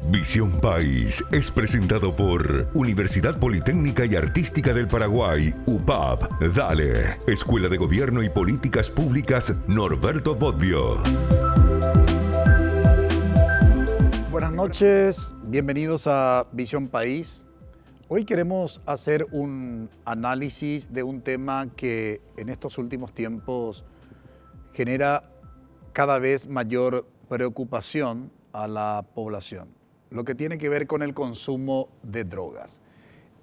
Visión País es presentado por Universidad Politécnica y Artística del Paraguay, UPAP, Dale, Escuela de Gobierno y Políticas Públicas Norberto Bobbio. Buenas noches, bienvenidos a Visión País. Hoy queremos hacer un análisis de un tema que en estos últimos tiempos genera cada vez mayor preocupación a la población, lo que tiene que ver con el consumo de drogas.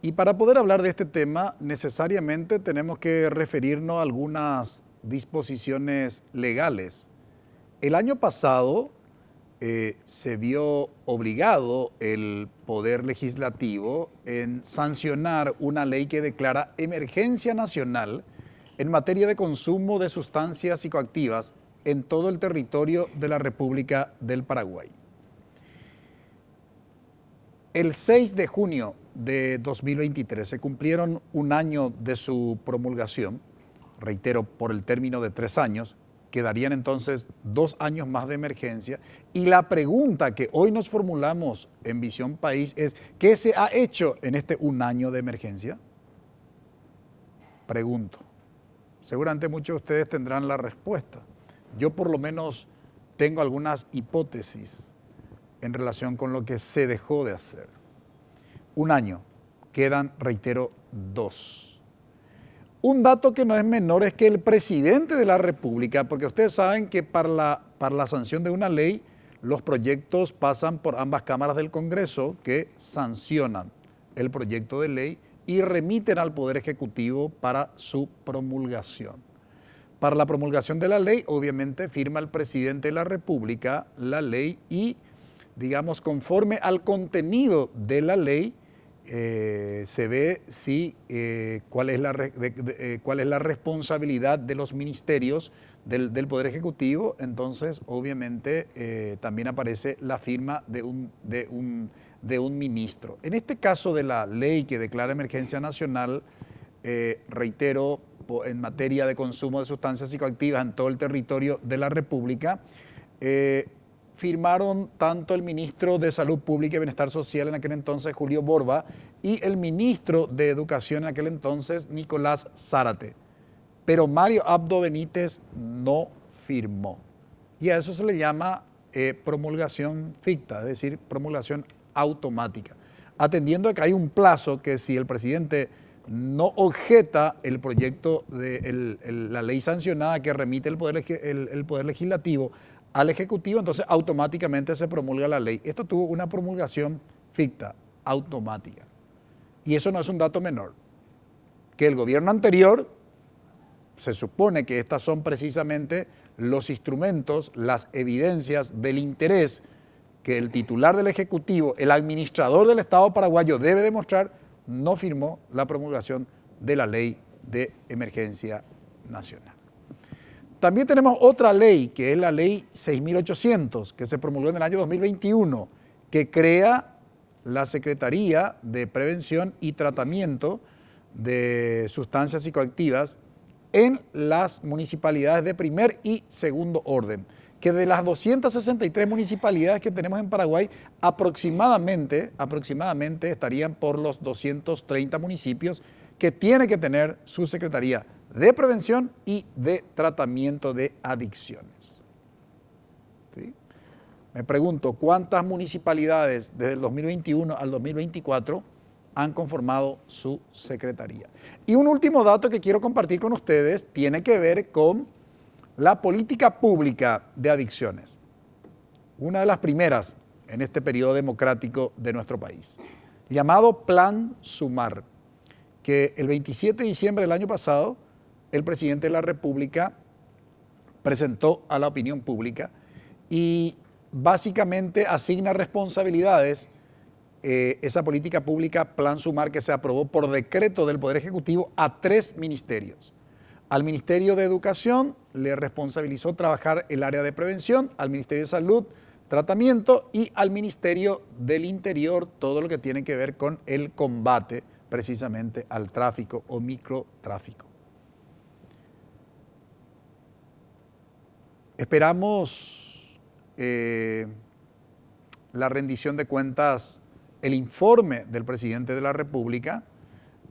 Y para poder hablar de este tema, necesariamente tenemos que referirnos a algunas disposiciones legales. El año pasado se vio obligado el Poder Legislativo en sancionar una ley que declara emergencia nacional en materia de consumo de sustancias psicoactivas en todo el territorio de la República del Paraguay. El 6 de junio de 2023 se cumplieron un año de su promulgación, reitero, por el término de 3 años, quedarían entonces 2 años más de emergencia. Y la pregunta que hoy nos formulamos en Visión País es, ¿qué se ha hecho en este 1 año de emergencia? Pregunto. Seguramente muchos de ustedes tendrán la respuesta. Yo por lo menos tengo algunas hipótesis en relación con lo que se dejó de hacer. 1 año, quedan, reitero, 2. Un dato que no es menor es que el presidente de la República, porque ustedes saben que para la sanción de una ley, los proyectos pasan por ambas cámaras del Congreso que sancionan el proyecto de ley y remiten al Poder Ejecutivo para su promulgación. Para la promulgación de la ley, obviamente, firma el presidente de la República la ley y, digamos, conforme al contenido de la ley, se ve si, cuál es la responsabilidad de los ministerios del Poder Ejecutivo. Entonces, obviamente, también aparece la firma de un ministro. En este caso de la ley que declara emergencia nacional, reitero, en materia de consumo de sustancias psicoactivas en todo el territorio de la República, firmaron tanto el ministro de Salud Pública y Bienestar Social en aquel entonces, Julio Borba, y el ministro de Educación en aquel entonces, Nicolás Zárate. Pero Mario Abdo Benítez no firmó. Y a eso se le llama promulgación ficta, es decir, promulgación automática. Atendiendo a que hay un plazo que si el presidente no objeta el proyecto de la ley sancionada que remite el Poder Legislativo al Ejecutivo, entonces automáticamente se promulga la ley. Esto tuvo una promulgación ficta, automática. Y eso no es un dato menor. Que el gobierno anterior, se supone que estas son precisamente los instrumentos, las evidencias del interés que el titular del Ejecutivo, el administrador del Estado paraguayo debe demostrar, no firmó la promulgación de la ley de emergencia nacional. También tenemos otra ley, que es la ley 6.800, que se promulgó en el año 2021, que crea la Secretaría de Prevención y Tratamiento de Sustancias Psicoactivas en las municipalidades de primer y segundo orden, que de las 263 municipalidades que tenemos en Paraguay, aproximadamente estarían por los 230 municipios que tiene que tener su Secretaría de Prevención y de Tratamiento de Adicciones. ¿Sí? Me pregunto, ¿cuántas municipalidades desde el 2021 al 2024 han conformado su secretaría? Y un último dato que quiero compartir con ustedes tiene que ver con la política pública de adicciones. Una de las primeras en este periodo democrático de nuestro país, llamado Plan Sumar, que el 27 de diciembre del año pasado el presidente de la República presentó a la opinión pública y básicamente asigna responsabilidades, esa política pública Plan Sumar que se aprobó por decreto del Poder Ejecutivo a 3 ministerios. Al Ministerio de Educación le responsabilizó trabajar el área de prevención, al Ministerio de Salud, tratamiento, y al Ministerio del Interior todo lo que tiene que ver con el combate precisamente al tráfico o microtráfico. Esperamos la rendición de cuentas, el informe del presidente de la República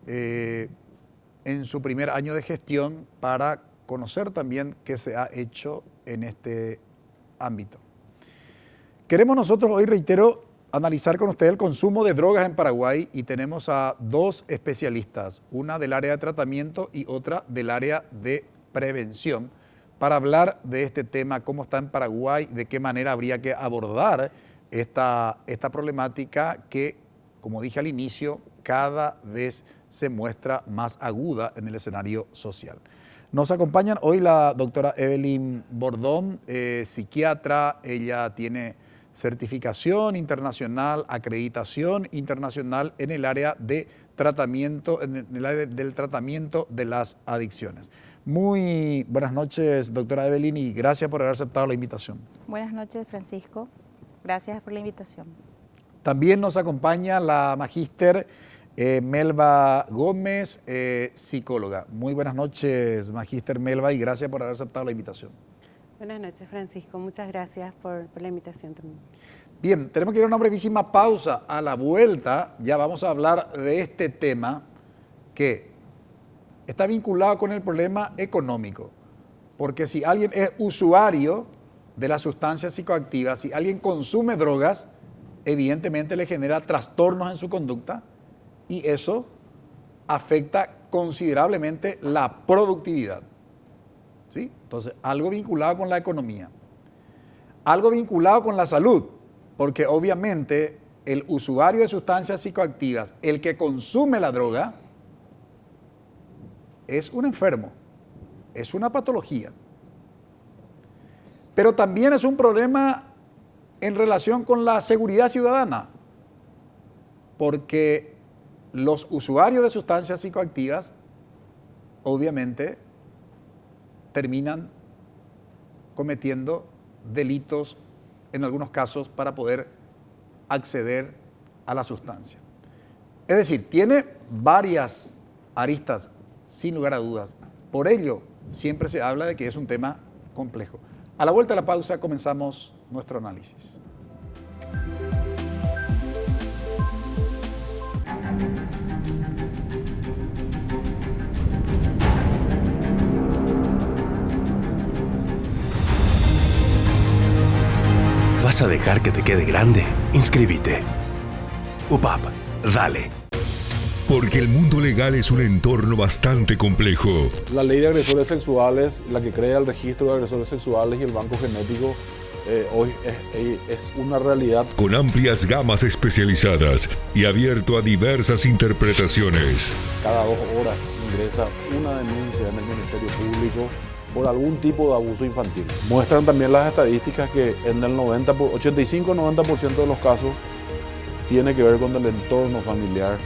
en su primer año de gestión para conocer también qué se ha hecho en este ámbito. Queremos nosotros hoy, reitero, analizar con usted el consumo de drogas en Paraguay y tenemos a dos especialistas, una del área de tratamiento y otra del área de prevención, para hablar de este tema, cómo está en Paraguay, de qué manera habría que abordar esta problemática que, como dije al inicio, cada vez se muestra más aguda en el escenario social. Nos acompañan hoy la doctora Evelyn Bordón, psiquiatra. Ella tiene certificación internacional, acreditación internacional en el área de tratamiento, en el área del tratamiento de las adicciones. Muy buenas noches, doctora Evelyn, y gracias por haber aceptado la invitación. Buenas noches, Francisco. Gracias por la invitación. También nos acompaña la magíster Melba Gómez, psicóloga. Muy buenas noches, magíster Melba, y gracias por haber aceptado la invitación. Buenas noches, Francisco. Muchas gracias por la invitación también. Bien, tenemos que ir a una brevísima pausa. A la vuelta ya vamos a hablar de este tema que está vinculado con el problema económico. Porque si alguien es usuario de las sustancias psicoactivas, si alguien consume drogas, evidentemente le genera trastornos en su conducta y eso afecta considerablemente la productividad. ¿Sí? Entonces, algo vinculado con la economía, algo vinculado con la salud, porque obviamente el usuario de sustancias psicoactivas, el que consume la droga, es un enfermo, es una patología. Pero también es un problema en relación con la seguridad ciudadana, porque los usuarios de sustancias psicoactivas obviamente terminan cometiendo delitos en algunos casos para poder acceder a la sustancia. Es decir, tiene varias aristas, sin lugar a dudas. Por ello, siempre se habla de que es un tema complejo. A la vuelta de la pausa comenzamos nuestro análisis. ¿Vas a dejar que te quede grande? Inscríbete. UPAP, dale. Porque el mundo legal es un entorno bastante complejo. La ley de agresores sexuales, la que crea el registro de agresores sexuales y el banco genético, hoy es una realidad. Con amplias gamas especializadas y abierto a diversas interpretaciones. Cada 2 horas ingresa una denuncia en el Ministerio Público por algún tipo de abuso infantil. Muestran también las estadísticas que en el 85-90% de los casos tiene que ver con el entorno familiar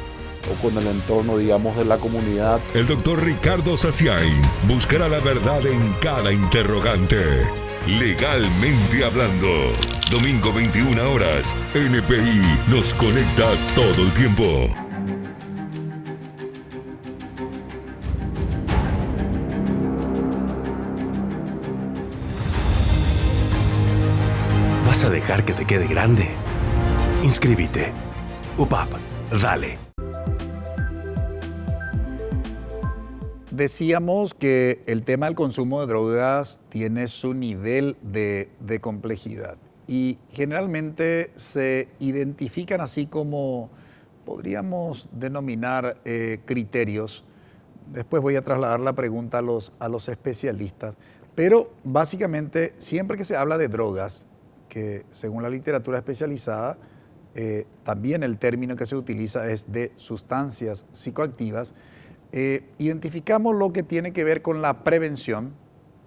o con el entorno, digamos, de la comunidad. El doctor Ricardo Saciain buscará la verdad en cada interrogante. Legalmente hablando. Domingo 21 horas. NPI nos conecta todo el tiempo. ¿Vas a dejar que te quede grande? Inscríbete. UPAP, dale. Decíamos que el tema del consumo de drogas tiene su nivel de complejidad y generalmente se identifican así como podríamos denominar criterios. Después voy a trasladar la pregunta a los especialistas, pero básicamente siempre que se habla de drogas, que según la literatura especializada, también el término que se utiliza es de sustancias psicoactivas, identificamos lo que tiene que ver con la prevención.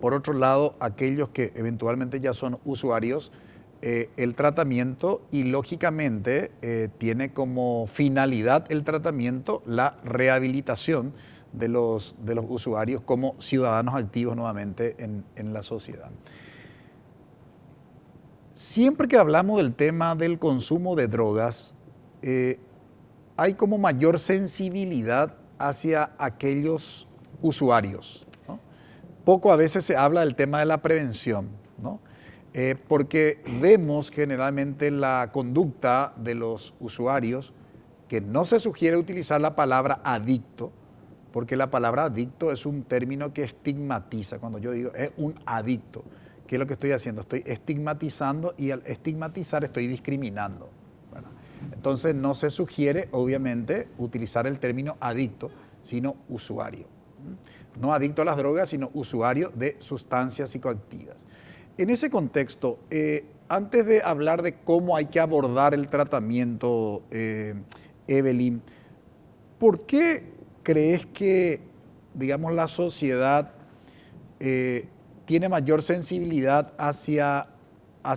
Por otro lado, aquellos que eventualmente ya son usuarios, el tratamiento y lógicamente tiene como finalidad el tratamiento la rehabilitación de los usuarios como ciudadanos activos nuevamente en la sociedad. Siempre que hablamos del tema del consumo de drogas, hay como mayor sensibilidad hacia aquellos usuarios, ¿no? Poco a veces se habla del tema de la prevención, ¿no? porque vemos generalmente la conducta de los usuarios que no se sugiere utilizar la palabra adicto, porque la palabra adicto es un término que estigmatiza. Cuando yo digo es un adicto, ¿qué es lo que estoy haciendo? Estoy estigmatizando y al estigmatizar estoy discriminando, ¿verdad? Entonces no se sugiere, obviamente, utilizar el término adicto, sino usuario. No adicto a las drogas, sino usuario de sustancias psicoactivas. En ese contexto, antes de hablar de cómo hay que abordar el tratamiento, Evelyn, ¿por qué crees que, digamos, la sociedad tiene mayor sensibilidad hacia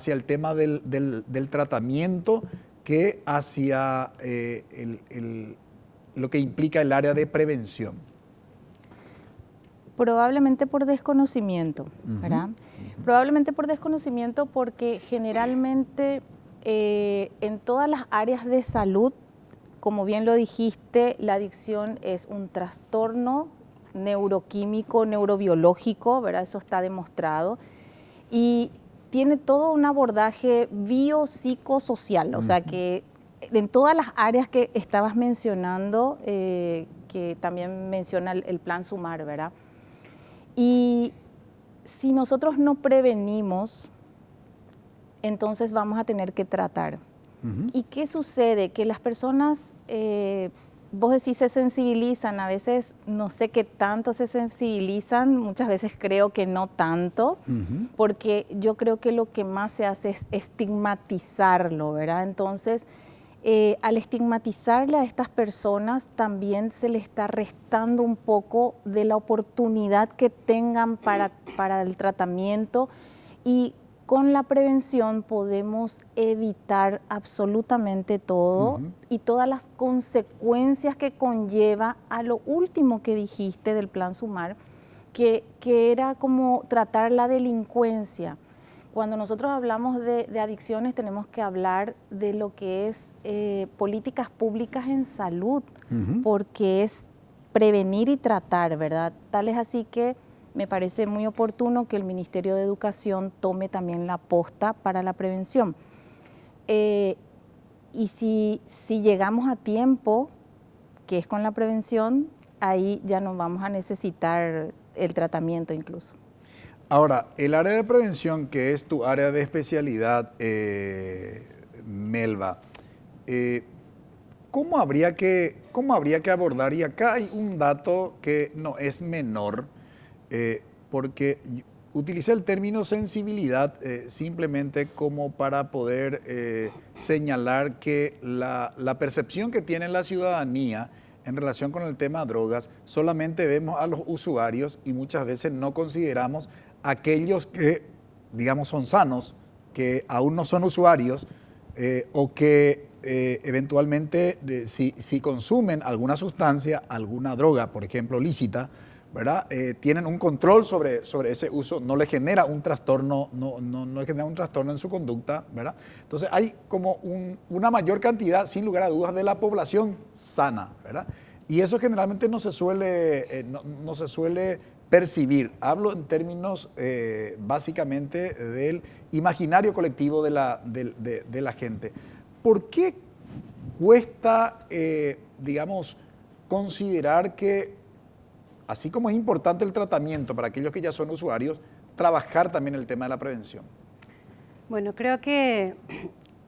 el tema del tratamiento que hacia lo que implica el área de prevención? Probablemente por desconocimiento, ¿verdad? Probablemente por desconocimiento porque generalmente en todas las áreas de salud, como bien lo dijiste, la adicción es un trastorno neuroquímico, neurobiológico, ¿verdad? Eso está demostrado. Y tiene todo un abordaje biopsicosocial, o sea que en todas las áreas que estabas mencionando, que también menciona el Plan Sumar, ¿verdad? Y si nosotros no prevenimos, entonces vamos a tener que tratar. ¿Y qué sucede? Que las personas, vos decís, se sensibilizan, a veces no sé qué tanto se sensibilizan, muchas veces creo que no tanto, porque yo creo que lo que más se hace es estigmatizarlo, ¿verdad? Entonces, al estigmatizarle a estas personas también se le está restando un poco de la oportunidad que tengan para el tratamiento, y con la prevención podemos evitar absolutamente todo y todas las consecuencias que conlleva a lo último que dijiste del Plan Sumar, que era como tratar la delincuencia. Cuando nosotros hablamos de adicciones tenemos que hablar de lo que es políticas públicas en salud, porque es prevenir y tratar, ¿verdad? Tal es así que me parece muy oportuno que el Ministerio de Educación tome también la posta para la prevención. Y si llegamos a tiempo, que es con la prevención, ahí ya no vamos a necesitar el tratamiento incluso. Ahora, el área de prevención, que es tu área de especialidad, Melba, ¿cómo habría que abordar? Y acá hay un dato que no es menor, porque utilicé el término sensibilidad simplemente como para poder señalar que la percepción que tiene la ciudadanía en relación con el tema de drogas, solamente vemos a los usuarios y muchas veces no consideramos aquellos que, digamos, son sanos, que aún no son usuarios o que eventualmente si consumen alguna sustancia, alguna droga, por ejemplo, lícita, ¿verdad? Tienen un control sobre ese uso, no les genera un trastorno, no les genera un trastorno en su conducta, ¿verdad? Entonces hay como una mayor cantidad, sin lugar a dudas, de la población sana, ¿verdad? Y eso generalmente no se suele percibir. Hablo en términos básicamente del imaginario colectivo de la gente. ¿Por qué cuesta, digamos, considerar que, así como es importante el tratamiento para aquellos que ya son usuarios, trabajar también el tema de la prevención? Bueno, creo que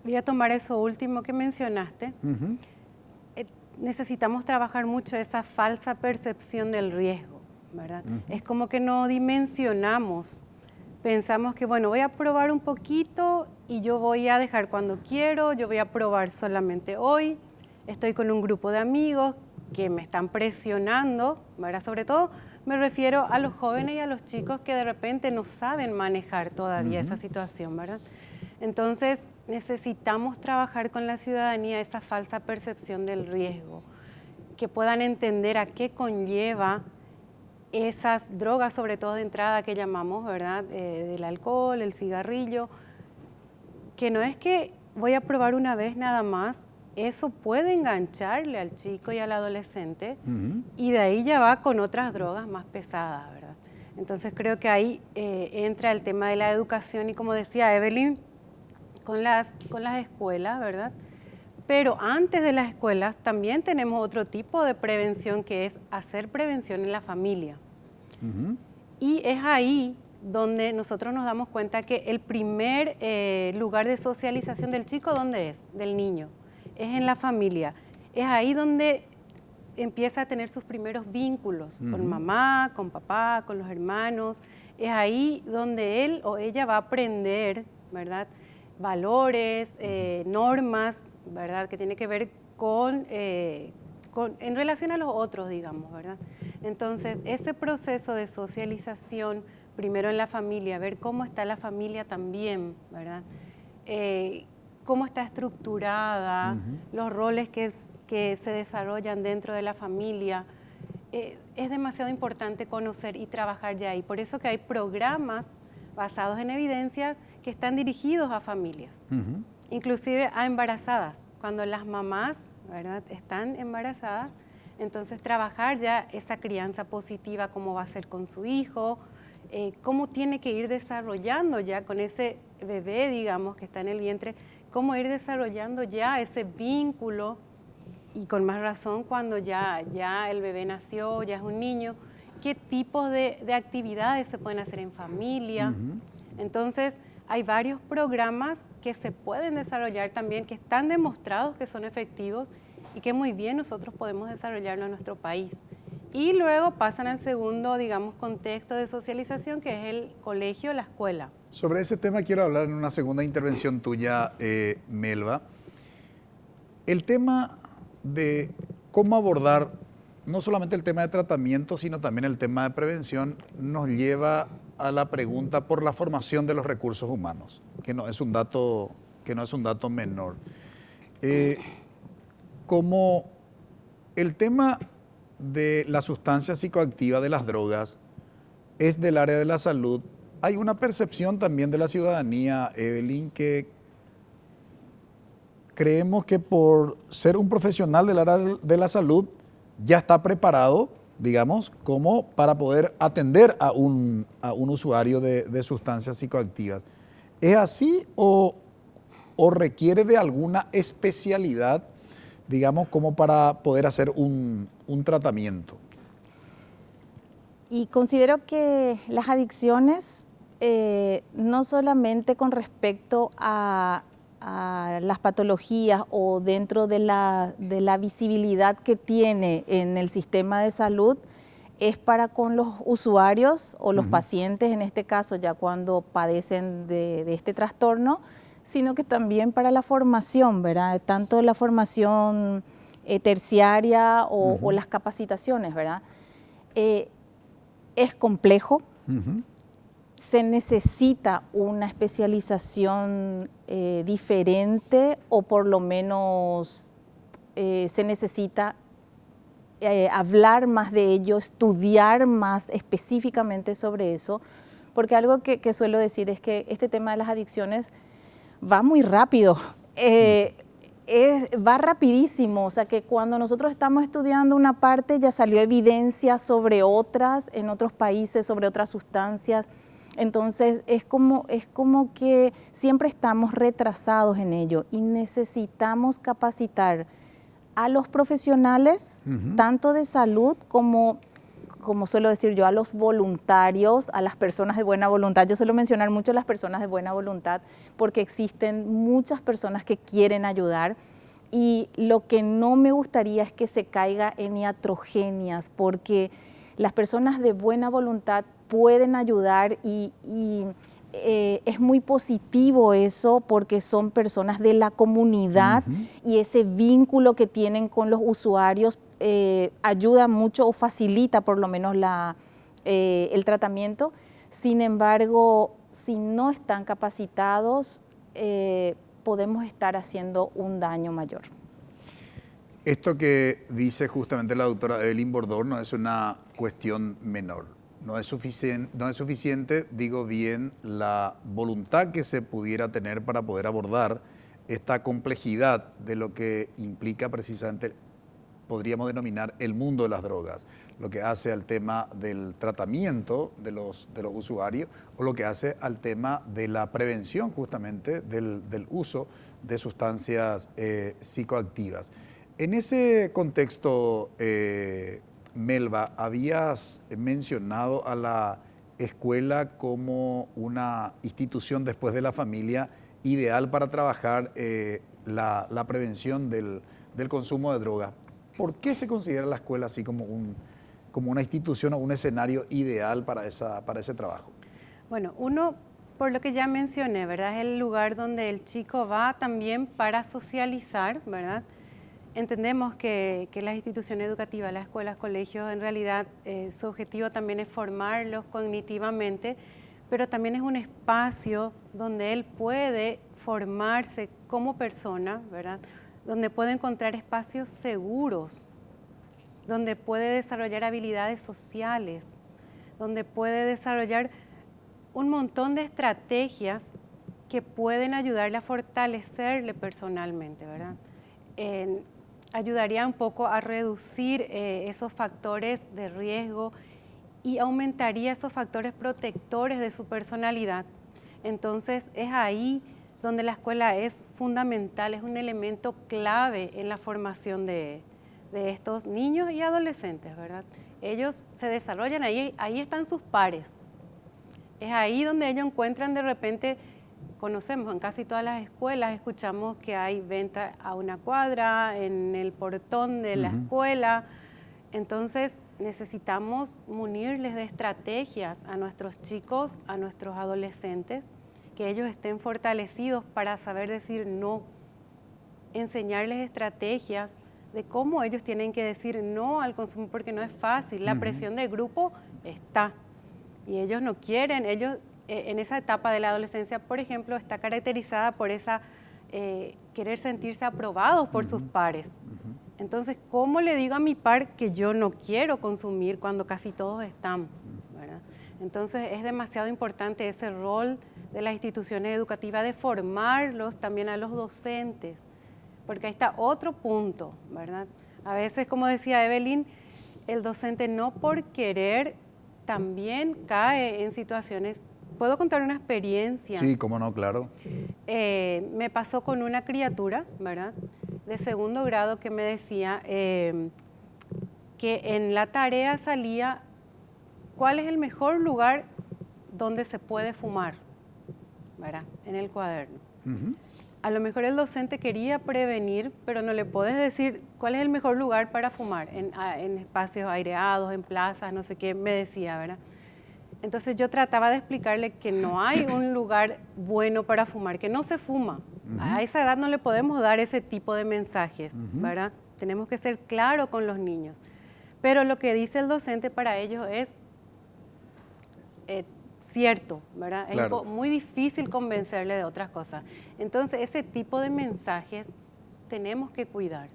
voy a tomar eso último que mencionaste. Necesitamos trabajar mucho esa falsa percepción del riesgo, ¿verdad? Es como que no dimensionamos. Pensamos que, bueno, voy a probar un poquito y yo voy a dejar cuando quiero, yo voy a probar solamente hoy. Estoy con un grupo de amigos que me están presionando, ¿verdad? Sobre todo me refiero a los jóvenes y a los chicos que de repente no saben manejar todavía esa situación, ¿verdad? Entonces necesitamos trabajar con la ciudadanía esa falsa percepción del riesgo, que puedan entender a qué conlleva esas drogas, sobre todo de entrada que llamamos, ¿verdad? Del alcohol, el cigarrillo, que no es que voy a probar una vez nada más. Eso puede engancharle al chico y al adolescente y de ahí ya va con otras drogas más pesadas, ¿verdad? Entonces creo que ahí entra el tema de la educación y, como decía Evelyn, con las escuelas, ¿verdad? Pero antes de las escuelas también tenemos otro tipo de prevención, que es hacer prevención en la familia. Y es ahí donde nosotros nos damos cuenta que el primer lugar de socialización del chico, ¿dónde es? Del niño. Es en la familia. Es ahí donde empieza a tener sus primeros vínculos con mamá, con papá, con los hermanos. Es ahí donde él o ella va a aprender, ¿verdad?, valores, normas, ¿verdad?, que tiene que ver en relación a los otros, digamos, ¿verdad? Entonces, ese proceso de socialización, primero en la familia, ver cómo está la familia también, ¿verdad? Cómo está estructurada, los roles que se desarrollan dentro de la familia. Es demasiado importante conocer y trabajar ya ahí. Por eso que hay programas basados en evidencias que están dirigidos a familias, inclusive a embarazadas. Cuando las mamás, ¿verdad?, están embarazadas, entonces trabajar ya esa crianza positiva, cómo va a ser con su hijo, cómo tiene que ir desarrollando ya con ese bebé, digamos, que está en el vientre, cómo ir desarrollando ya ese vínculo, y con más razón cuando ya el bebé nació, ya es un niño, qué tipos de actividades se pueden hacer en familia. Entonces, hay varios programas que se pueden desarrollar también, que están demostrados que son efectivos y que muy bien nosotros podemos desarrollarlo en nuestro país. Y luego pasan al segundo, digamos, contexto de socialización, que es el colegio, la escuela. Sobre ese tema quiero hablar en una segunda intervención tuya, Melba. El tema de cómo abordar no solamente el tema de tratamiento, sino también el tema de prevención, nos lleva a la pregunta por la formación de los recursos humanos, que no es un dato menor. Como el tema de la sustancia psicoactiva, de las drogas, es del área de la salud, hay una percepción también de la ciudadanía, Evelyn, que creemos que por ser un profesional del área de la salud ya está preparado, digamos, como para poder atender a un usuario de sustancias psicoactivas. ¿Es así o requiere de alguna especialidad, digamos, como para poder hacer un tratamiento? Y considero que las adicciones, no solamente con respecto a las patologías o dentro de la visibilidad que tiene en el sistema de salud, es para con los usuarios o los pacientes, en este caso ya cuando padecen de este trastorno, sino que también para la formación, ¿verdad? Tanto la formación terciaria o las capacitaciones, ¿verdad? Es complejo. Se necesita una especialización diferente, o por lo menos se necesita hablar más de ello, estudiar más específicamente sobre eso, porque algo que suelo decir es que este tema de las adicciones va muy rápido, va rapidísimo, o sea que cuando nosotros estamos estudiando una parte ya salió evidencia sobre otras, en otros países, sobre otras sustancias. Entonces es como que siempre estamos retrasados en ello y necesitamos capacitar a los profesionales, tanto de salud como suelo decir yo, a los voluntarios, a las personas de buena voluntad. Yo suelo mencionar mucho las personas de buena voluntad porque existen muchas personas que quieren ayudar, y lo que no me gustaría es que se caiga en iatrogenias, porque las personas de buena voluntad pueden ayudar y es muy positivo eso, porque son personas de la comunidad y ese vínculo que tienen con los usuarios ayuda mucho o facilita por lo menos el tratamiento. Sin embargo, si no están capacitados, podemos estar haciendo un daño mayor. Esto que dice justamente la doctora Evelyn Bordor no es una cuestión menor. No es suficiente, digo bien, la voluntad que se pudiera tener para poder abordar esta complejidad de lo que implica precisamente podríamos denominar el mundo de las drogas, lo que hace al tema del tratamiento de los usuarios o lo que hace al tema de la prevención justamente del uso de sustancias psicoactivas. En ese contexto, Melba, habías mencionado a la escuela como una institución después de la familia ideal para trabajar la prevención del consumo de drogas. ¿Por qué se considera la escuela así como una institución o un escenario ideal para ese trabajo? Bueno, uno, por lo que ya mencioné, ¿verdad? Es el lugar donde el chico va también para socializar, ¿verdad? Entendemos que las instituciones educativas, las escuelas, colegios, en realidad su objetivo también es formarlos cognitivamente, pero también es un espacio donde él puede formarse como persona, ¿verdad? Donde puede encontrar espacios seguros, donde puede desarrollar habilidades sociales, donde puede desarrollar un montón de estrategias que pueden ayudarle a fortalecerle personalmente, ¿verdad? Ayudaría un poco a reducir esos factores de riesgo y aumentaría esos factores protectores de su personalidad. Entonces es ahí donde la escuela es fundamental, es un elemento clave en la formación de estos niños y adolescentes, ¿verdad? Ellos se desarrollan ahí están sus pares. Es ahí donde ellos encuentran de repente, conocemos en casi todas las escuelas, escuchamos que hay venta a una cuadra, en el portón de la escuela. Entonces necesitamos munirles de estrategias a nuestros chicos, a nuestros adolescentes, que ellos estén fortalecidos para saber decir no, enseñarles estrategias de cómo ellos tienen que decir no al consumo, porque no es fácil. La presión de grupo está y ellos no quieren. Ellos en esa etapa de la adolescencia, por ejemplo, está caracterizada por esa querer sentirse aprobados por sus pares. Entonces, ¿cómo le digo a mi par que yo no quiero consumir cuando casi todos están, ¿verdad? Entonces, es demasiado importante ese rol de las instituciones educativas de formarlos también a los docentes, porque ahí está otro punto, ¿verdad? A veces, como decía Evelyn, el docente no por querer también cae en situaciones. ¿Puedo contar una experiencia? Sí, cómo no, claro. Me pasó con una criatura, ¿verdad?, de segundo grado que me decía que en la tarea salía cuál es el mejor lugar donde se puede fumar, ¿verdad?, en el cuaderno. A lo mejor el docente quería prevenir, pero no le puedes decir cuál es el mejor lugar para fumar, en espacios aireados, en plazas, no sé qué, me decía, ¿verdad? Entonces yo trataba de explicarle que no hay un lugar bueno para fumar, que no se fuma. A esa edad no le podemos dar ese tipo de mensajes, ¿verdad? Tenemos que ser claros con los niños. Pero lo que dice el docente para ellos es cierto, ¿verdad? Claro. Es muy difícil convencerle de otras cosas. Entonces ese tipo de mensajes tenemos que cuidar.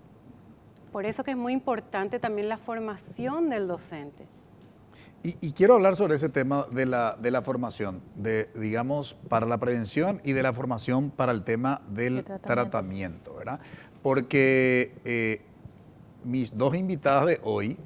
Por eso que es muy importante también la formación del docente. Y quiero hablar sobre ese tema de la formación, digamos, para la prevención y de la formación para el tema del tratamiento, ¿verdad? Porque mis dos invitadas de hoy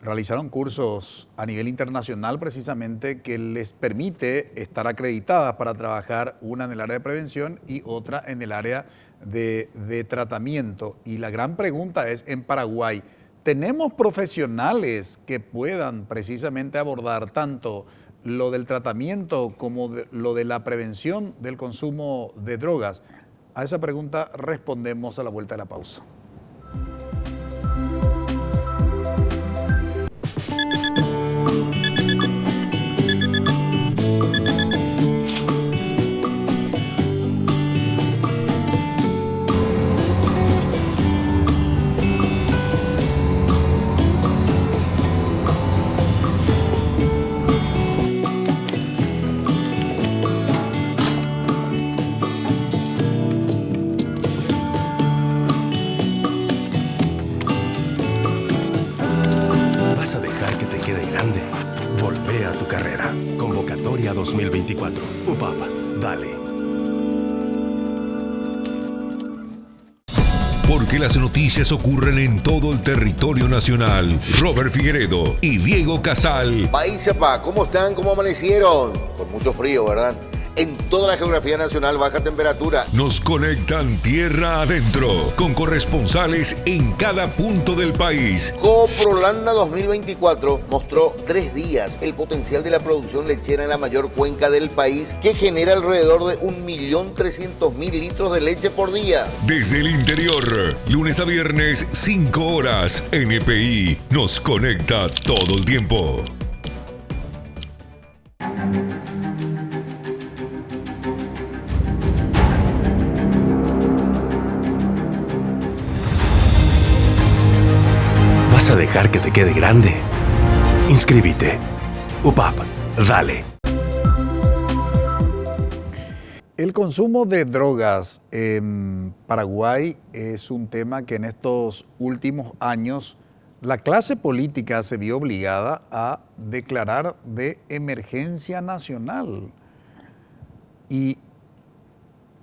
realizaron cursos a nivel internacional precisamente que les permite estar acreditadas para trabajar, una en el área de prevención y otra en el área de tratamiento. Y la gran pregunta es, en Paraguay, ¿tenemos profesionales que puedan precisamente abordar tanto lo del tratamiento como lo de la prevención del consumo de drogas? A esa pregunta respondemos a la vuelta de la pausa. ¿Vas a dejar que te quede grande? Volvé a tu carrera. Convocatoria 2024. UPAP, dale. Porque las noticias ocurren en todo el territorio nacional. Robert Figueredo y Diego Casal. País, papá, ¿cómo están? ¿Cómo amanecieron? Con mucho frío, ¿verdad? En toda la geografía nacional, baja temperatura. Nos conectan tierra adentro, con corresponsales en cada punto del país. Coprolanda 2024 mostró 3 días el potencial de la producción lechera en la mayor cuenca del país, que genera alrededor de 1.300.000 litros de leche por día. Desde el interior, lunes a viernes, 5 horas, NPI nos conecta todo el tiempo. ¿Vas a dejar que te quede grande? Inscríbete. UPAP, dale. El consumo de drogas en Paraguay es un tema que en estos últimos años la clase política se vio obligada a declarar de emergencia nacional. Y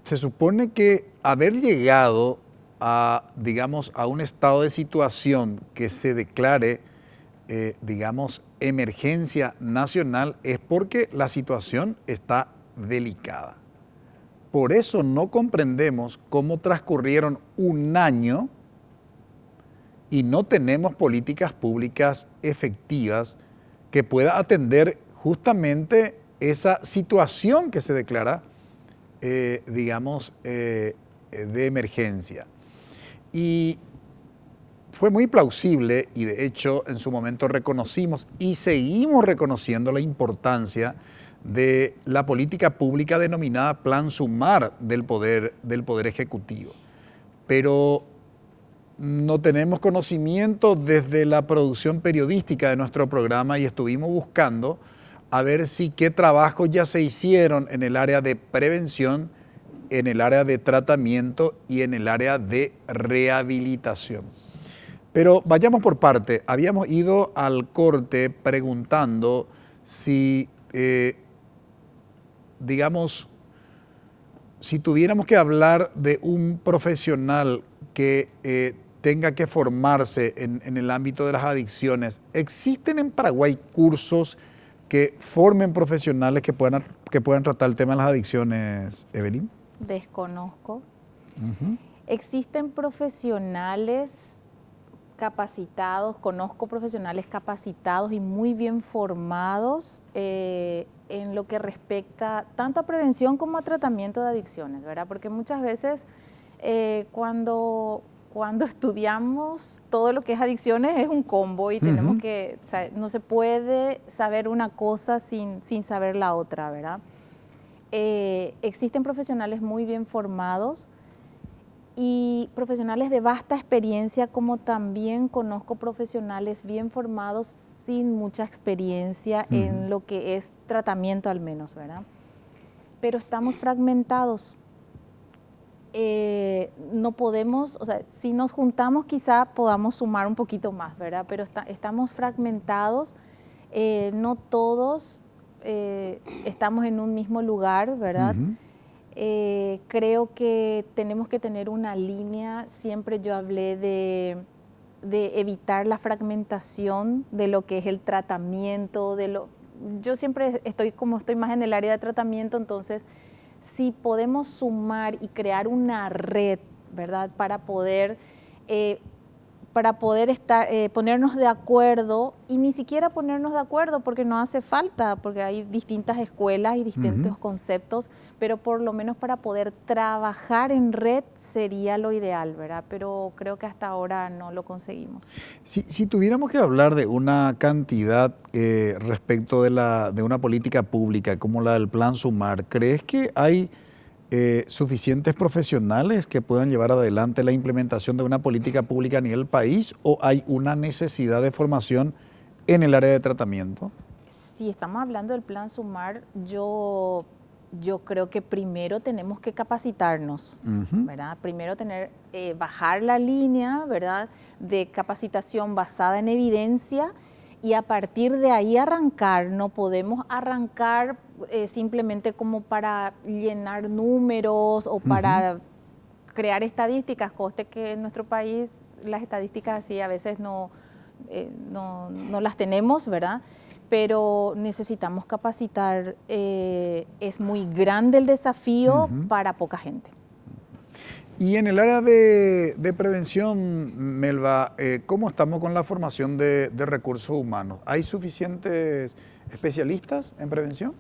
se supone que haber llegado a, digamos, a un estado de situación que se declare, digamos, emergencia nacional es porque la situación está delicada. Por eso no comprendemos cómo transcurrieron un año y no tenemos políticas públicas efectivas que pueda atender justamente esa situación que se declara, digamos, de emergencia. Y fue muy plausible y de hecho en su momento reconocimos y seguimos reconociendo la importancia de la política pública denominada Plan Sumar del Poder Ejecutivo. Pero no tenemos conocimiento desde la producción periodística de nuestro programa y estuvimos buscando a ver si qué trabajos ya se hicieron en el área de prevención, en el área de tratamiento y en el área de rehabilitación. Pero vayamos por parte. Habíamos ido al corte preguntando si, digamos, si tuviéramos que hablar de un profesional que tenga que formarse en el ámbito de las adicciones, ¿existen en Paraguay cursos que formen profesionales que puedan tratar el tema de las adicciones, Evelyn? Desconozco. Existen profesionales capacitados, conozco profesionales capacitados y muy bien formados en lo que respecta tanto a prevención como a tratamiento de adicciones, ¿verdad? Porque muchas veces cuando estudiamos todo lo que es adicciones es un combo y tenemos que, o sea, no se puede saber una cosa sin saber la otra, ¿verdad? Existen profesionales muy bien formados y profesionales de vasta experiencia, como también conozco profesionales bien formados sin mucha experiencia en lo que es tratamiento al menos, ¿verdad? Pero estamos fragmentados. No podemos, o sea, si nos juntamos quizá podamos sumar un poquito más, ¿verdad? Pero estamos fragmentados, no todos estamos en un mismo lugar, ¿verdad? Creo que tenemos que tener una línea. Siempre yo hablé de evitar la fragmentación de lo que es el tratamiento, yo siempre estoy más en el área de tratamiento, entonces si podemos sumar y crear una red, ¿verdad? Para poder ponernos de acuerdo, y ni siquiera ponernos de acuerdo porque no hace falta, porque hay distintas escuelas y distintos conceptos, pero por lo menos para poder trabajar en red sería lo ideal, ¿verdad? Pero creo que hasta ahora no lo conseguimos. Si tuviéramos que hablar de una cantidad respecto de una política pública como la del Plan Sumar, ¿crees que hay suficientes profesionales que puedan llevar adelante la implementación de una política pública a nivel país, o hay una necesidad de formación en el área de tratamiento? Si estamos hablando del Plan Sumar, yo creo que primero tenemos que capacitarnos, ¿verdad? Primero bajar la línea, ¿verdad?, de capacitación basada en evidencia, y a partir de ahí arrancar. No podemos arrancar simplemente como para llenar números o para crear estadísticas, coste que en nuestro país las estadísticas así a veces no las tenemos, ¿verdad? Pero necesitamos capacitar, es muy grande el desafío para poca gente. Y en el área de prevención, Melba, ¿cómo estamos con la formación de recursos humanos? ¿Hay suficientes especialistas en prevención?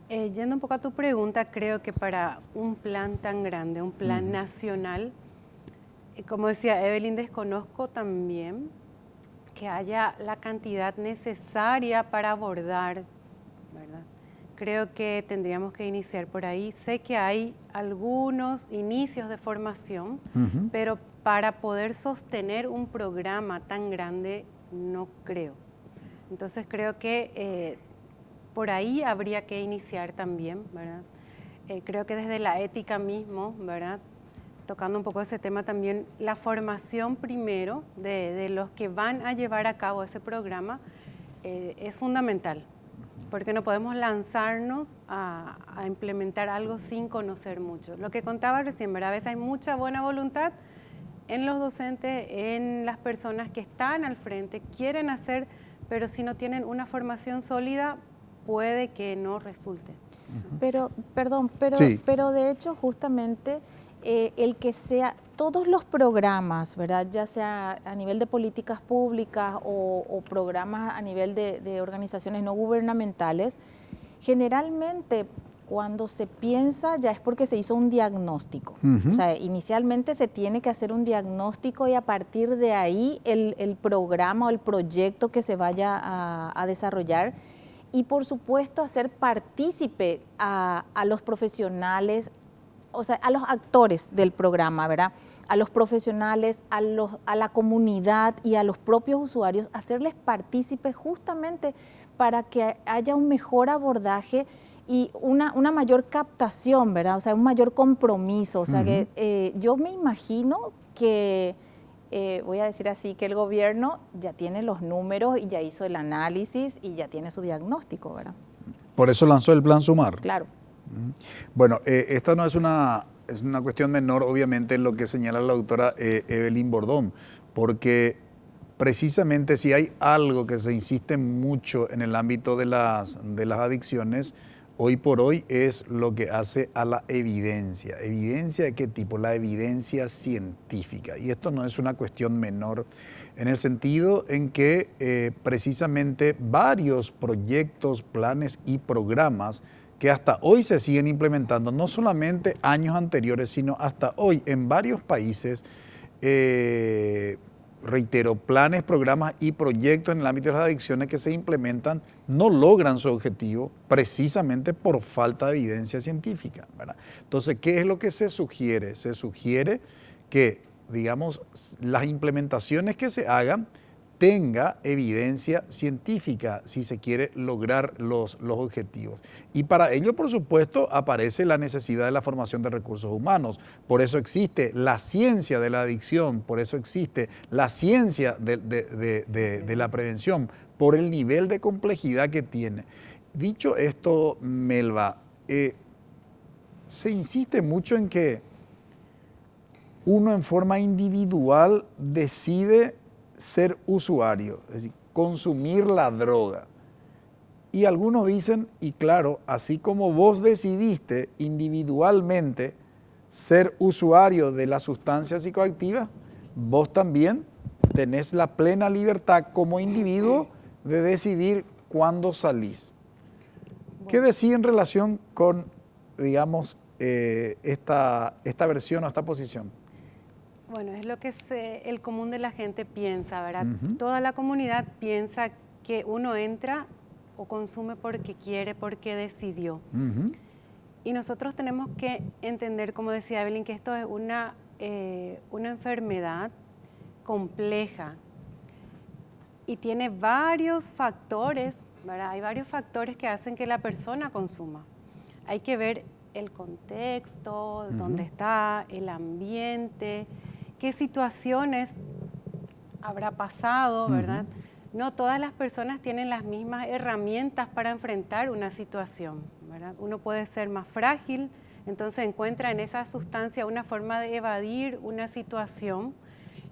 Yendo un poco a tu pregunta, creo que para un plan tan grande, un plan nacional, como decía Evelyn, desconozco también que haya la cantidad necesaria para abordar, ¿verdad? Creo que tendríamos que iniciar por ahí. Sé que hay algunos inicios de formación, pero para poder sostener un programa tan grande, no creo. Entonces creo que por ahí habría que iniciar también, ¿verdad? Creo que desde la ética mismo, ¿verdad? Tocando un poco ese tema también, la formación primero de los que van a llevar a cabo ese programa es fundamental, porque no podemos lanzarnos a implementar algo sin conocer mucho. Lo que contaba recién, ¿verdad? A veces hay mucha buena voluntad en los docentes, en las personas que están al frente, quieren hacer, pero si no tienen una formación sólida, puede que no resulte. Pero de hecho justamente el que sea todos los programas, ¿verdad? Ya sea a nivel de políticas públicas o programas a nivel de organizaciones no gubernamentales, generalmente cuando se piensa ya es porque se hizo un diagnóstico. O sea, inicialmente se tiene que hacer un diagnóstico y a partir de ahí el programa o el proyecto que se vaya a desarrollar. Y por supuesto hacer partícipe a los profesionales, o sea, a los actores del programa, ¿verdad? A los profesionales, a la comunidad y a los propios usuarios, hacerles partícipes justamente para que haya un mejor abordaje y una mayor captación, ¿verdad? O sea, un mayor compromiso. O sea, que yo me imagino que, voy a decir así, que el gobierno ya tiene los números y ya hizo el análisis y ya tiene su diagnóstico, ¿verdad? Por eso lanzó el Plan Sumar. Claro. Bueno, esta no es una cuestión menor, obviamente, en lo que señala la doctora Evelyn Bordón, porque precisamente si hay algo que se insiste mucho en el ámbito de las adicciones, hoy por hoy es lo que hace a la evidencia. ¿Evidencia de qué tipo? La evidencia científica. Y esto no es una cuestión menor en el sentido en que precisamente varios proyectos, planes y programas que hasta hoy se siguen implementando, no solamente años anteriores, sino hasta hoy en varios países, reitero, planes, programas y proyectos en el ámbito de las adicciones que se implementan no logran su objetivo precisamente por falta de evidencia científica, ¿verdad? Entonces, ¿qué es lo que se sugiere? Se sugiere que, digamos, las implementaciones que se hagan tenga evidencia científica si se quiere lograr los objetivos. Y para ello, por supuesto, aparece la necesidad de la formación de recursos humanos. Por eso existe la ciencia de la adicción, por eso existe la ciencia de la prevención, por el nivel de complejidad que tiene. Dicho esto, Melba, se insiste mucho en que uno en forma individual decide ser usuario, es decir, consumir la droga. Y algunos dicen, y claro, así como vos decidiste individualmente ser usuario de la sustancia psicoactiva, vos también tenés la plena libertad como individuo de decidir cuándo salís. ¿Qué decís en relación con, digamos, esta versión o esta posición? Bueno, es lo que el común de la gente piensa, ¿verdad? Toda la comunidad piensa que uno entra o consume porque quiere, porque decidió. Y nosotros tenemos que entender, como decía Evelyn, que esto es una enfermedad compleja y tiene varios factores, ¿verdad? Hay varios factores que hacen que la persona consuma. Hay que ver el contexto, dónde está, el ambiente, qué situaciones habrá pasado, ¿verdad? No todas las personas tienen las mismas herramientas para enfrentar una situación, ¿verdad? Uno puede ser más frágil Entonces encuentra en esa sustancia una forma de evadir una situación.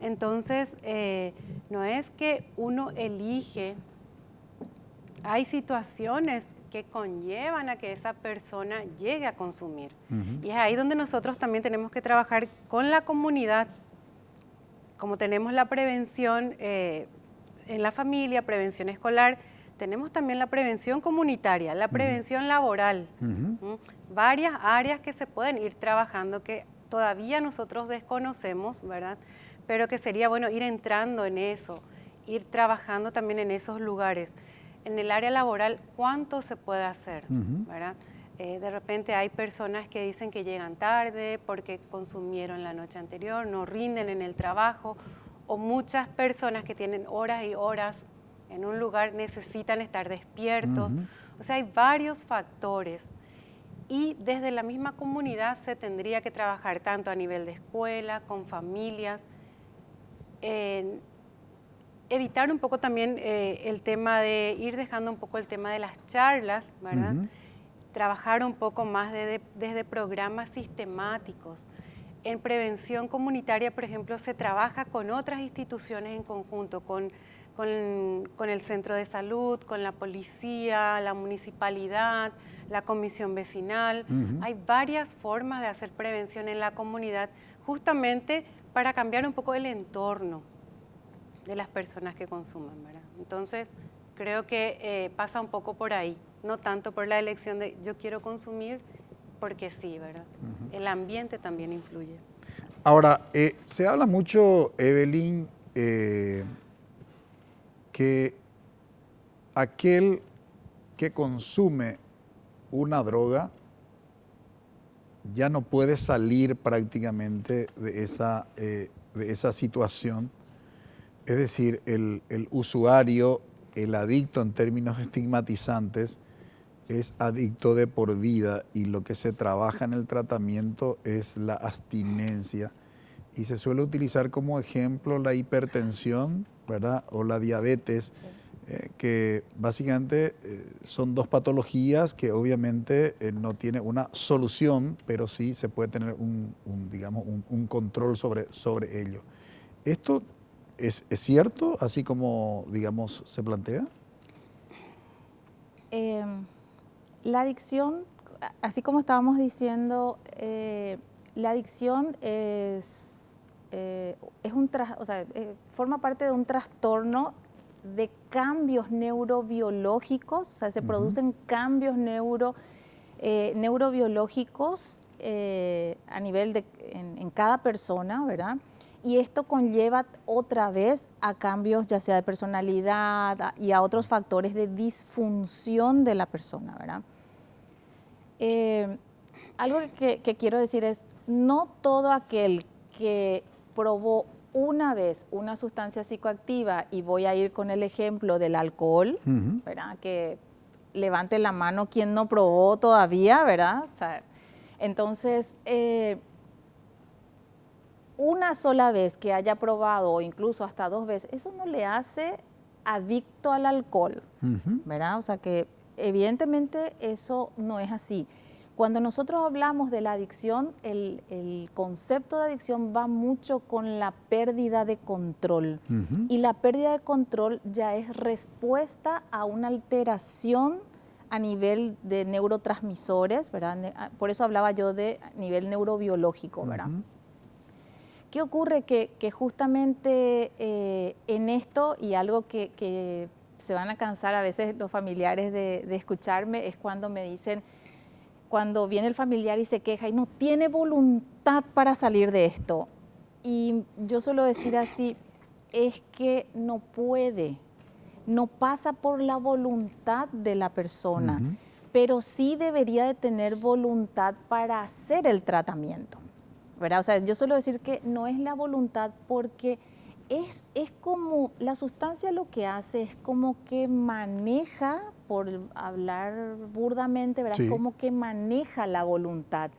Entonces no es que uno elige, hay situaciones que conllevan a que esa persona llegue a consumir. Y es ahí donde nosotros también tenemos que trabajar con la comunidad, como tenemos la prevención en la familia, prevención escolar, tenemos también la prevención comunitaria, la prevención laboral, varias áreas que se pueden ir trabajando que todavía nosotros desconocemos, ¿verdad? Pero que sería bueno ir entrando en eso, ir trabajando también en esos lugares. En el área laboral, ¿cuánto se puede hacer? ¿Verdad? De repente hay personas que dicen que llegan tarde porque consumieron la noche anterior, no rinden en el trabajo, o muchas personas que tienen horas y horas en un lugar necesitan estar despiertos. O sea, hay varios factores. Y desde la misma comunidad se tendría que trabajar tanto a nivel de escuela, con familias, evitar un poco también el tema de ir dejando un poco el tema de las charlas, ¿verdad? Trabajar un poco más desde programas sistemáticos. En prevención comunitaria, por ejemplo, se trabaja con otras instituciones en conjunto, con el centro de salud, con la policía, la municipalidad, la comisión vecinal. Hay varias formas de hacer prevención en la comunidad, justamente para cambiar un poco el entorno de las personas que consuman, ¿verdad? Entonces, creo que pasa un poco por ahí, no tanto por la elección de yo quiero consumir porque sí, ¿verdad? El ambiente también influye. Ahora, se habla mucho, Evelyn, que aquel que consume una droga ya no puede salir prácticamente de esa situación. Es decir, el usuario, el adicto en términos estigmatizantes, es adicto de por vida y lo que se trabaja en el tratamiento es la abstinencia. Y se suele utilizar como ejemplo la hipertensión, ¿verdad? O la diabetes, que básicamente son dos patologías que obviamente no tiene una solución, pero sí se puede tener un control sobre ello. ¿Esto es cierto, así como, digamos, se plantea? La adicción, así como estábamos diciendo, la adicción forma parte de un trastorno de cambios neurobiológicos, o sea, se producen cambios neurobiológicos a nivel en cada persona, ¿verdad? Y esto conlleva otra vez a cambios ya sea de personalidad y a otros factores de disfunción de la persona, ¿verdad? Algo que quiero decir es, no todo aquel que probó una vez una sustancia psicoactiva, y voy a ir con el ejemplo del alcohol, ¿verdad? Que levante la mano quien no probó todavía, ¿verdad? O sea, entonces, una sola vez que haya probado, o incluso hasta 2 veces, eso no le hace adicto al alcohol, ¿verdad? O sea que evidentemente eso no es así. Cuando nosotros hablamos de la adicción, el concepto de adicción va mucho con la pérdida de control. Y la pérdida de control ya es respuesta a una alteración a nivel de neurotransmisores, ¿verdad? Por eso hablaba yo de nivel neurobiológico, ¿verdad? ¿Qué ocurre? Que justamente en esto, y algo que se van a cansar a veces los familiares de escucharme, es cuando me dicen, cuando viene el familiar y se queja y no tiene voluntad para salir de esto. Y yo suelo decir así, es que no puede, no pasa por la voluntad de la persona, pero sí debería de tener voluntad para hacer el tratamiento, ¿verdad? O sea, yo suelo decir que no es la voluntad porque es como, la sustancia lo que hace es como que maneja, por hablar burdamente, ¿verdad? Sí. Como que maneja la voluntad.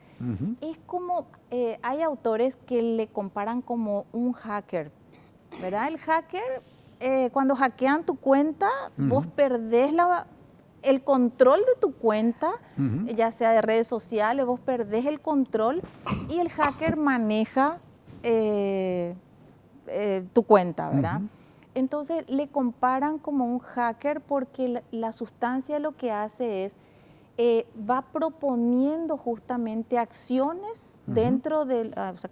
Es como, hay autores que le comparan como un hacker, ¿verdad? El hacker, cuando hackean tu cuenta, vos perdés el control de tu cuenta, ya sea de redes sociales, vos perdés el control y el hacker maneja tu cuenta, ¿verdad? Entonces le comparan como un hacker porque la sustancia lo que hace es, va proponiendo justamente acciones dentro de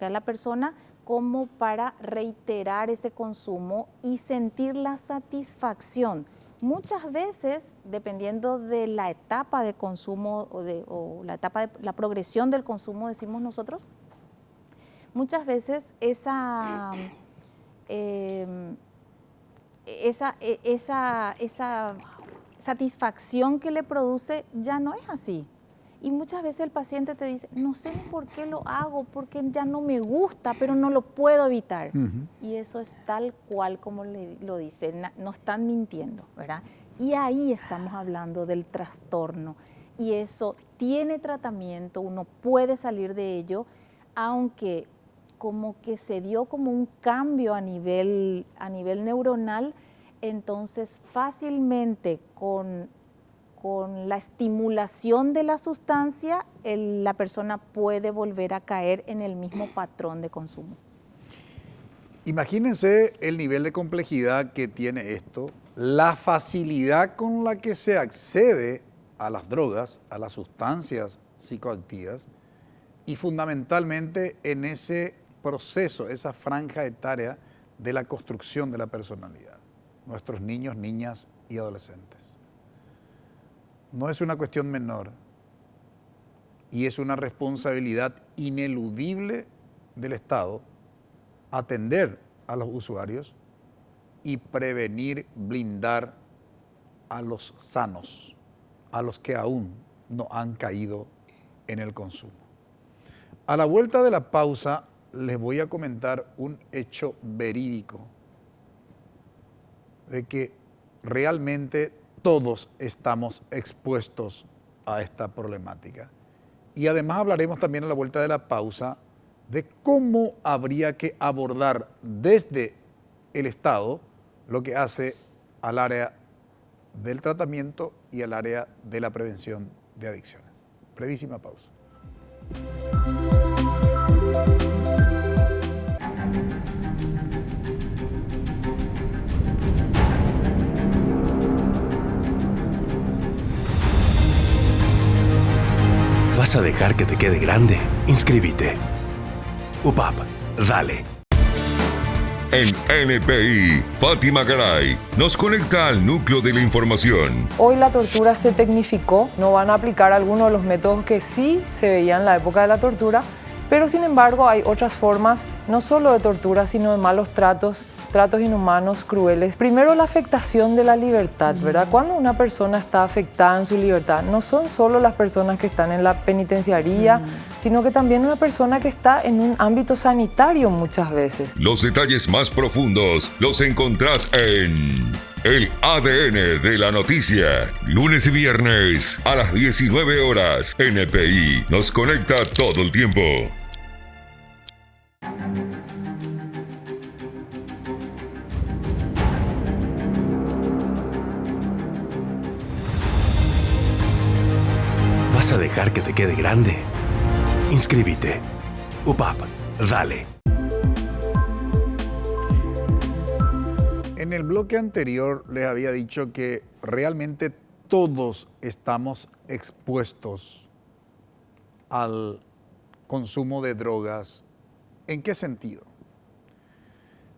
la persona como para reiterar ese consumo y sentir la satisfacción. Muchas veces, dependiendo de la etapa de consumo o la etapa de la progresión del consumo, decimos nosotros, muchas veces esa satisfacción que le produce ya no es así. Y muchas veces el paciente te dice, no sé ni por qué lo hago, porque ya no me gusta, pero no lo puedo evitar. Y eso es tal cual como lo dice, no están mintiendo, ¿verdad? Y ahí estamos hablando del trastorno. Y eso tiene tratamiento, uno puede salir de ello, aunque como que se dio como un cambio a nivel neuronal, entonces fácilmente con la estimulación de la sustancia, la persona puede volver a caer en el mismo patrón de consumo. Imagínense el nivel de complejidad que tiene esto, la facilidad con la que se accede a las drogas, a las sustancias psicoactivas, y fundamentalmente en ese proceso, esa franja etaria de la construcción de la personalidad, nuestros niños, niñas y adolescentes. No es una cuestión menor y es una responsabilidad ineludible del Estado atender a los usuarios y prevenir, blindar a los sanos, a los que aún no han caído en el consumo. A la vuelta de la pausa les voy a comentar un hecho verídico de que realmente todos estamos expuestos a esta problemática. Y además hablaremos también a la vuelta de la pausa de cómo habría que abordar desde el Estado lo que hace al área del tratamiento y al área de la prevención de adicciones. Brevísima pausa. ¿Vas a dejar que te quede grande? Inscríbete. UPAP, dale. En NPI, Fátima Garay nos conecta al núcleo de la información. Hoy la tortura se tecnificó, no van a aplicar algunos de los métodos que sí se veían en la época de la tortura, pero sin embargo hay otras formas, no solo de tortura, sino de malos tratos inhumanos, crueles. Primero, la afectación de la libertad, ¿verdad? Cuando una persona está afectada en su libertad, no son solo las personas que están en la penitenciaría, sino que también una persona que está en un ámbito sanitario muchas veces. Los detalles más profundos los encontrás en El ADN de la noticia. Lunes y viernes a las 19 horas. NPI nos conecta todo el tiempo. ¿Vas a dejar que te quede grande? Inscríbete. UPAP, dale. En el bloque anterior les había dicho que realmente todos estamos expuestos al consumo de drogas. ¿En qué sentido?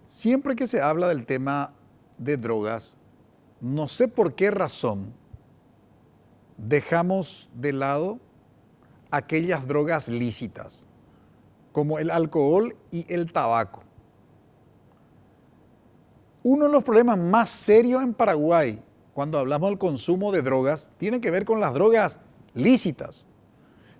Siempre que se habla del tema de drogas, no sé por qué razón dejamos de lado aquellas drogas lícitas, como el alcohol y el tabaco. Uno de los problemas más serios en Paraguay, cuando hablamos del consumo de drogas, tiene que ver con las drogas lícitas.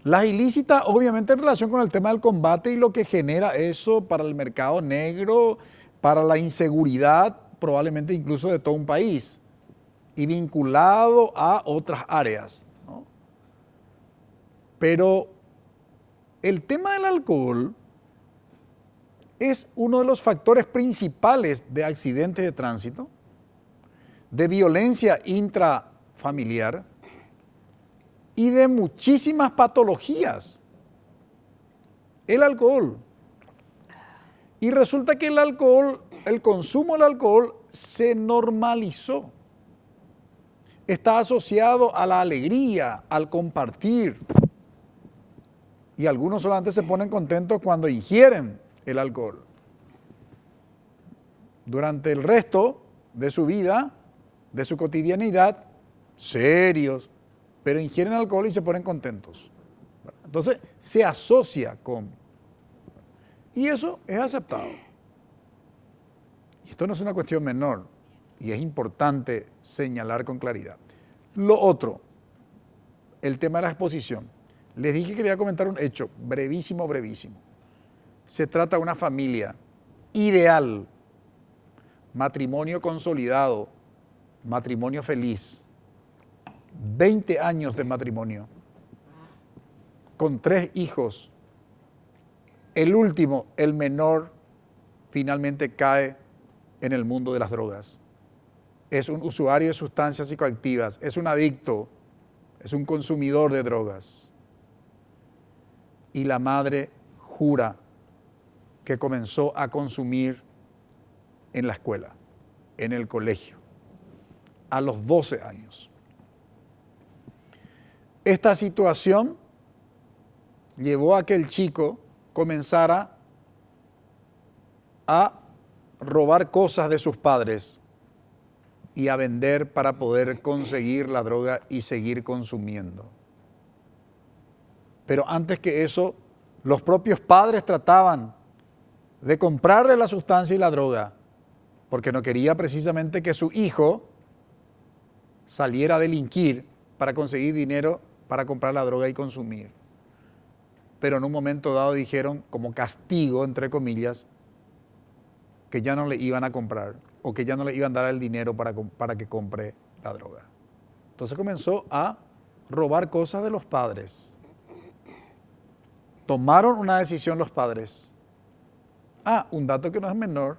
Las ilícitas, obviamente, en relación con el tema del combate y lo que genera eso para el mercado negro, para la inseguridad, probablemente incluso de todo un país, y vinculado a otras áreas, ¿no? Pero el tema del alcohol es uno de los factores principales de accidentes de tránsito, de violencia intrafamiliar y de muchísimas patologías. El alcohol. Y resulta que el alcohol, el consumo del alcohol se normalizó. Está asociado a la alegría, al compartir. Y algunos solamente se ponen contentos cuando ingieren el alcohol. Durante el resto de su vida, de su cotidianidad, serios, pero ingieren alcohol y se ponen contentos. Entonces, se asocia con. Y eso es aceptado. Y esto no es una cuestión menor, y es importante señalar con claridad. Lo otro, el tema de la exposición. Les dije que quería comentar un hecho, brevísimo. Se trata de una familia ideal, matrimonio consolidado, matrimonio feliz, 20 años de matrimonio, con 3 hijos. El último, el menor, finalmente cae en el mundo de las drogas. Es un usuario de sustancias psicoactivas, es un adicto, es un consumidor de drogas. Y la madre jura que comenzó a consumir en la escuela, en el colegio, a los 12 años. Esta situación llevó a que el chico comenzara a robar cosas de sus padres y a vender para poder conseguir la droga y seguir consumiendo. Pero antes que eso, los propios padres trataban de comprarle la sustancia y la droga, porque no quería precisamente que su hijo saliera a delinquir para conseguir dinero para comprar la droga y consumir. Pero en un momento dado dijeron, como castigo, entre comillas, que ya no le iban a comprar o que ya no le iban a dar el dinero para que compre la droga. Entonces comenzó a robar cosas de los padres. Tomaron una decisión los padres. Un dato que no es menor,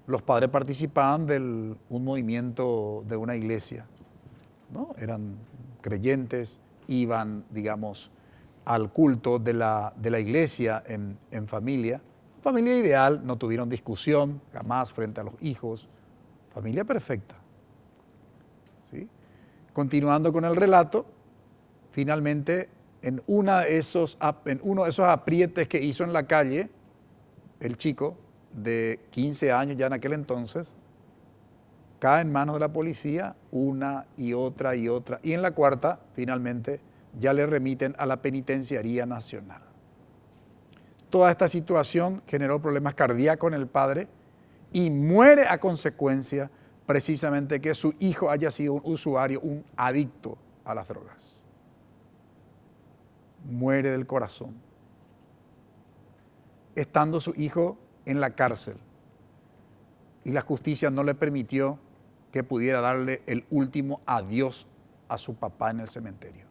los padres participaban de un movimiento de una iglesia, ¿no? Eran creyentes, iban, digamos, al culto de la iglesia en familia. Familia ideal, no tuvieron discusión jamás frente a los hijos. Familia perfecta. ¿Sí? Continuando con el relato, finalmente en uno de esos aprietes que hizo en la calle, el chico de 15 años ya en aquel entonces, cae en manos de la policía una y otra, y en la cuarta, finalmente, ya le remiten a la Penitenciaría Nacional. Toda esta situación generó problemas cardíacos en el padre y muere a consecuencia precisamente que su hijo haya sido un usuario, un adicto a las drogas. Muere del corazón, estando su hijo en la cárcel, y la justicia no le permitió que pudiera darle el último adiós a su papá en el cementerio.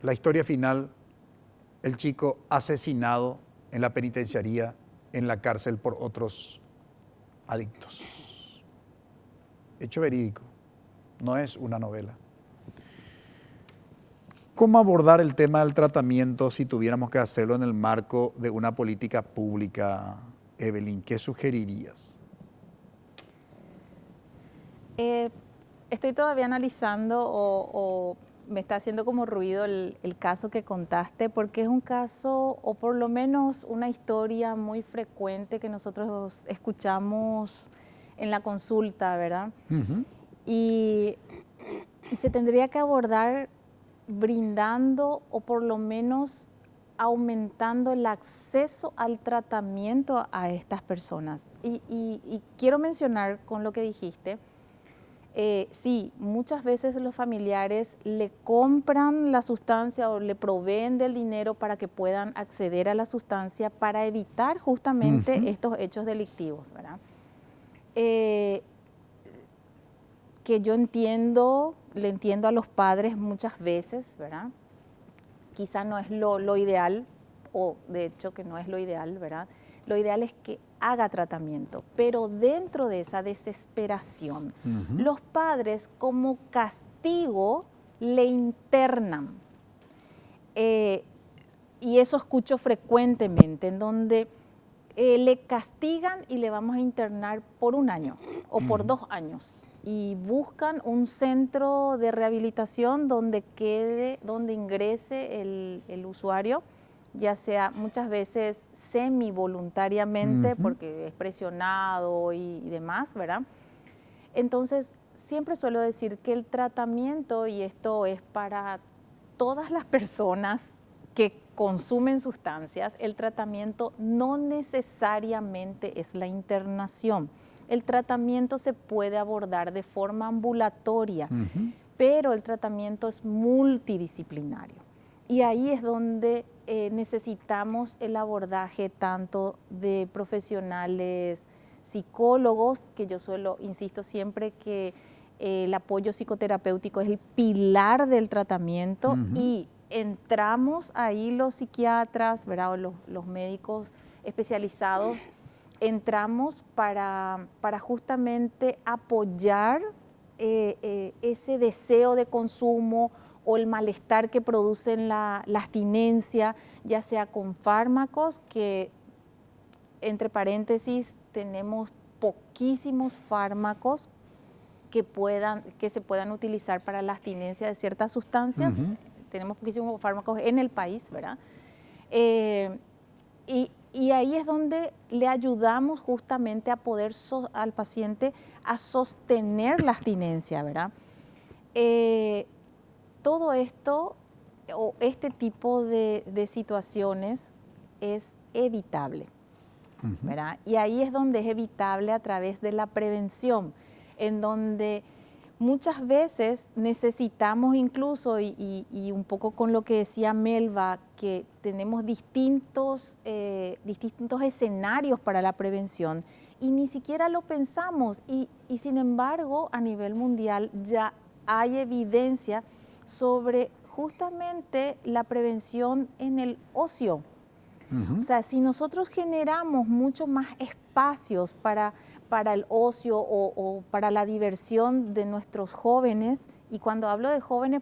La historia final, el chico asesinado en la penitenciaría, en la cárcel por otros adictos. Hecho verídico, no es una novela. ¿Cómo abordar el tema del tratamiento si tuviéramos que hacerlo en el marco de una política pública, Evelyn? ¿Qué sugerirías? Estoy todavía analizando o me está haciendo como ruido el caso que contaste, porque es un caso, o por lo menos una historia muy frecuente que nosotros escuchamos en la consulta, ¿verdad? Uh-huh. Y se tendría que abordar brindando o por lo menos aumentando el acceso al tratamiento a estas personas. Y quiero mencionar con lo que dijiste, sí, muchas veces los familiares le compran la sustancia o le proveen del dinero para que puedan acceder a la sustancia para evitar justamente estos hechos delictivos, ¿verdad? Que yo le entiendo a los padres muchas veces, ¿verdad? Quizá no es lo ideal, o de hecho que no es lo ideal, ¿verdad? Lo ideal es que haga tratamiento, pero dentro de esa desesperación, los padres como castigo le internan. Y eso escucho frecuentemente, en donde le castigan y le vamos a internar por 1 año o por 2 años. Y buscan un centro de rehabilitación donde ingrese el usuario, ya sea muchas veces semi-voluntariamente, porque es presionado y demás, ¿verdad? Entonces, siempre suelo decir que el tratamiento, y esto es para todas las personas que consumen sustancias, el tratamiento no necesariamente es la internación. El tratamiento se puede abordar de forma ambulatoria, pero el tratamiento es multidisciplinario. Y ahí es donde necesitamos el abordaje tanto de profesionales psicólogos, que yo insisto siempre que el apoyo psicoterapéutico es el pilar del tratamiento, y entramos ahí los psiquiatras, ¿verdad? O los médicos especializados, entramos para justamente apoyar ese deseo de consumo o el malestar que producen la abstinencia, ya sea con fármacos, que entre paréntesis tenemos poquísimos fármacos que se puedan utilizar para la abstinencia de ciertas sustancias. Tenemos poquísimos fármacos en el país, ¿verdad? Y ahí es donde le ayudamos justamente a poder al paciente a sostener la abstinencia, ¿verdad? Todo esto o este tipo de situaciones es evitable, ¿verdad? Y ahí es donde es evitable a través de la prevención, en donde muchas veces necesitamos incluso, y un poco con lo que decía Melba, que tenemos distintos escenarios para la prevención y ni siquiera lo pensamos, y sin embargo a nivel mundial ya hay evidencia sobre justamente la prevención en el ocio. O sea, si nosotros generamos mucho más espacios para el ocio o para la diversión de nuestros jóvenes, y cuando hablo de jóvenes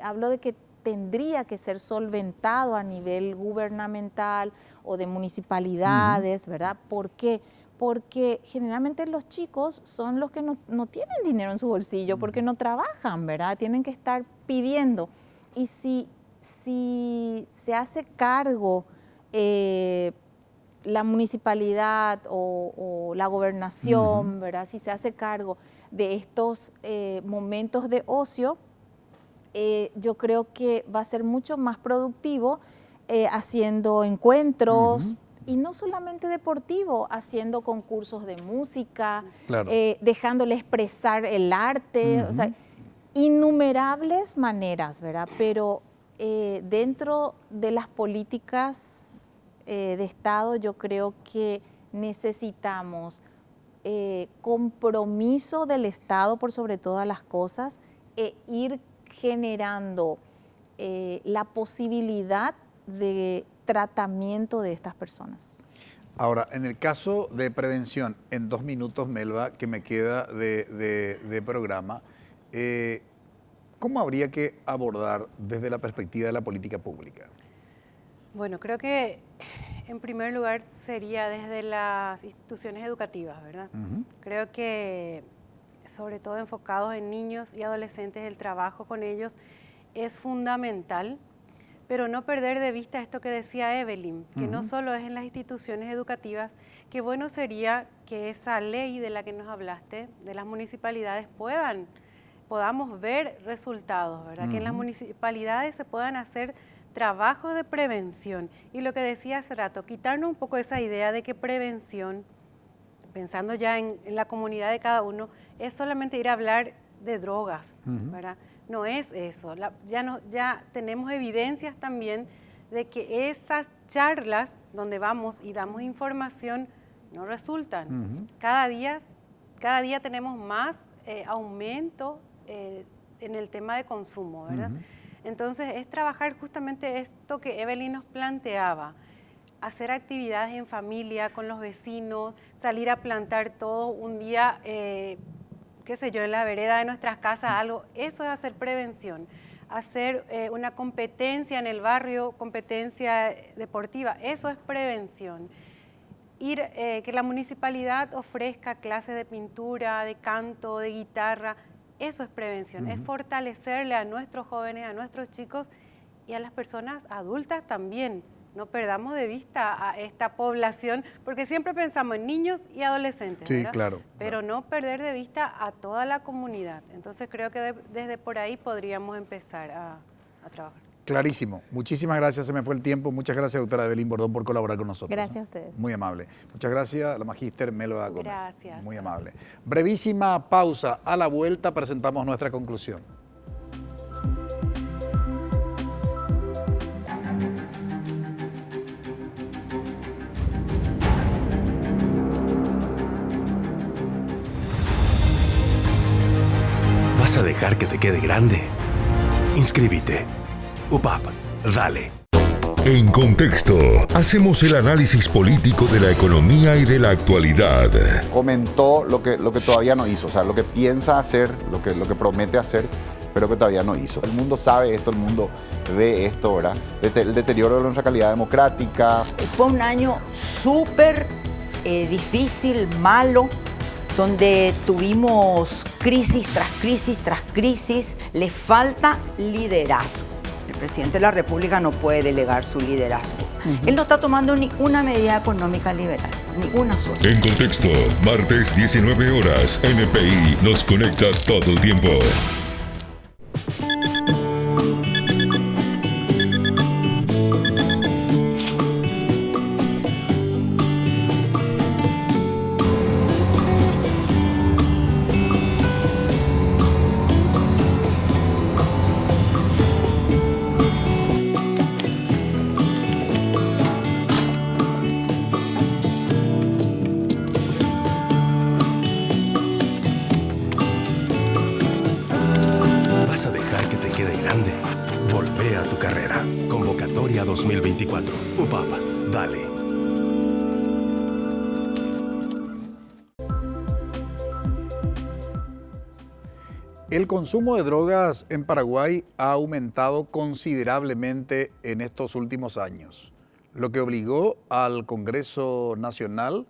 hablo de que tendría que ser solventado a nivel gubernamental o de municipalidades, ¿verdad? ¿Por qué? Porque generalmente los chicos son los que no tienen dinero en su bolsillo, porque no trabajan, ¿verdad? Tienen que estar pidiendo. Y si se hace cargo la municipalidad o la gobernación, ¿verdad? Si se hace cargo de estos momentos de ocio, yo creo que va a ser mucho más productivo haciendo encuentros, y no solamente deportivo, haciendo concursos de música, dejándole expresar el arte, o sea, innumerables maneras, ¿verdad? Pero dentro de las políticas de Estado, yo creo que necesitamos compromiso del Estado por sobre todas las cosas, ir generando la posibilidad de tratamiento de estas personas. Ahora, en el caso de prevención, en 2 minutos, Melba, que me queda de programa, ¿cómo habría que abordar desde la perspectiva de la política pública? Bueno, creo que en primer lugar sería desde las instituciones educativas, ¿verdad? Creo que sobre todo enfocados en niños y adolescentes, el trabajo con ellos es fundamental, pero no perder de vista esto que decía Evelyn, que no solo es en las instituciones educativas, que bueno sería que esa ley de la que nos hablaste, de las municipalidades, podamos ver resultados, ¿verdad? Que en las municipalidades se puedan hacer trabajos de prevención. Y lo que decía hace rato, quitarnos un poco esa idea de que prevención, pensando ya en la comunidad de cada uno, es solamente ir a hablar de drogas, ¿verdad? No es eso. Ya tenemos evidencias también de que esas charlas donde vamos y damos información no resultan. Cada día tenemos más aumento en el tema de consumo, ¿verdad? Entonces es trabajar justamente esto que Evelyn nos planteaba, hacer actividades en familia, con los vecinos, salir a plantar todo un día, qué sé yo, en la vereda de nuestras casas, algo. Eso es hacer prevención. Hacer una competencia en el barrio, competencia deportiva, eso es prevención. Que la municipalidad ofrezca clases de pintura, de canto, de guitarra, eso es prevención, es fortalecerle a nuestros jóvenes, a nuestros chicos y a las personas adultas también. No perdamos de vista a esta población, porque siempre pensamos en niños y adolescentes, Sí, ¿verdad? claro. Pero no perder de vista a toda la comunidad. Entonces creo que desde por ahí podríamos empezar a trabajar. Clarísimo. Muchísimas gracias, se me fue el tiempo. Muchas gracias, doctora Evelyn Bordón, por colaborar con nosotros. Gracias a ustedes. Muy amable. Muchas gracias a la magíster Melba Gómez. Gracias. Muy amable. Brevísima pausa. A la vuelta presentamos nuestra conclusión. ¿Vas a dejar que te quede grande? Inscríbete. UPAP, dale. En Contexto, hacemos el análisis político de la economía y de la actualidad. Comentó lo que todavía no hizo, o sea, lo que piensa hacer, lo que promete hacer, pero que todavía no hizo. El mundo sabe esto, el mundo ve esto, ¿verdad? El deterioro de nuestra calidad democrática. Fue un año súper difícil, malo, donde tuvimos crisis tras crisis tras crisis. Le falta liderazgo. El presidente de la República no puede delegar su liderazgo. Él no está tomando ni una medida económica liberal, ni una sola. En Contexto, martes 19 horas, NPI nos conecta todo el tiempo. ¿Vas a dejar que te quede grande? Volvé a tu carrera. Convocatoria 2024. UPAP, dale. El consumo de drogas en Paraguay ha aumentado considerablemente en estos últimos años, lo que obligó al Congreso Nacional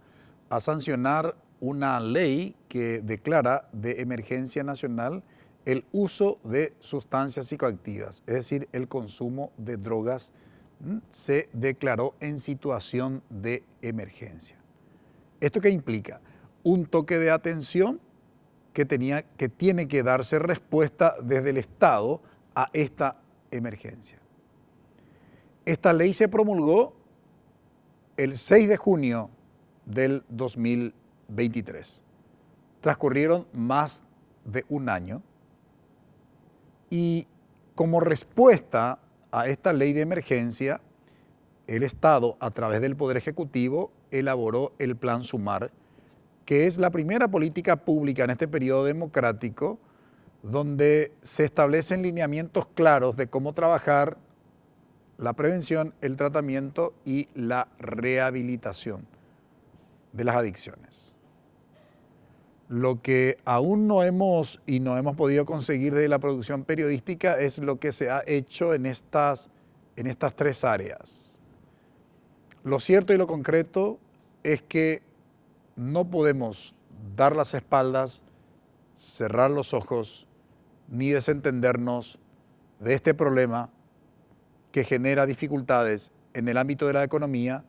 a sancionar una ley que declara de emergencia nacional el uso de sustancias psicoactivas, es decir, el consumo de drogas se declaró en situación de emergencia. ¿Esto qué implica? Un toque de atención que tiene que darse respuesta desde el Estado a esta emergencia. Esta ley se promulgó el 6 de junio del 2023. Transcurrieron más de un año y como respuesta a esta ley de emergencia, el Estado, a través del Poder Ejecutivo, elaboró el Plan Sumar, que es la primera política pública en este periodo democrático donde se establecen lineamientos claros de cómo trabajar la prevención, el tratamiento y la rehabilitación de las adicciones. Lo que aún no hemos podido conseguir de la producción periodística es lo que se ha hecho en estas tres áreas. Lo cierto y lo concreto es que no podemos dar las espaldas, cerrar los ojos, ni desentendernos de este problema que genera dificultades en el ámbito de la economía,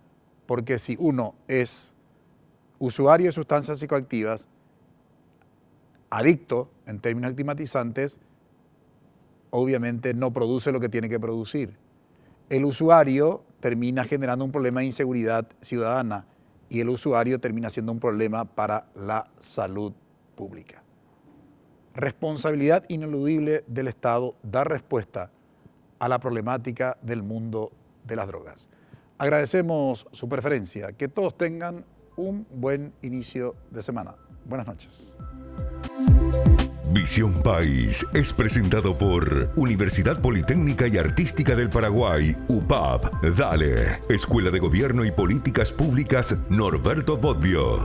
porque si uno es usuario de sustancias psicoactivas, adicto en términos estigmatizantes, obviamente no produce lo que tiene que producir. El usuario termina generando un problema de inseguridad ciudadana y el usuario termina siendo un problema para la salud pública. Responsabilidad ineludible del Estado dar respuesta a la problemática del mundo de las drogas. Agradecemos su preferencia. Que todos tengan un buen inicio de semana. Buenas noches. Visión País es presentado por Universidad Politécnica y Artística del Paraguay, UPAP. Dale, Escuela de Gobierno y Políticas Públicas Norberto Bobbio.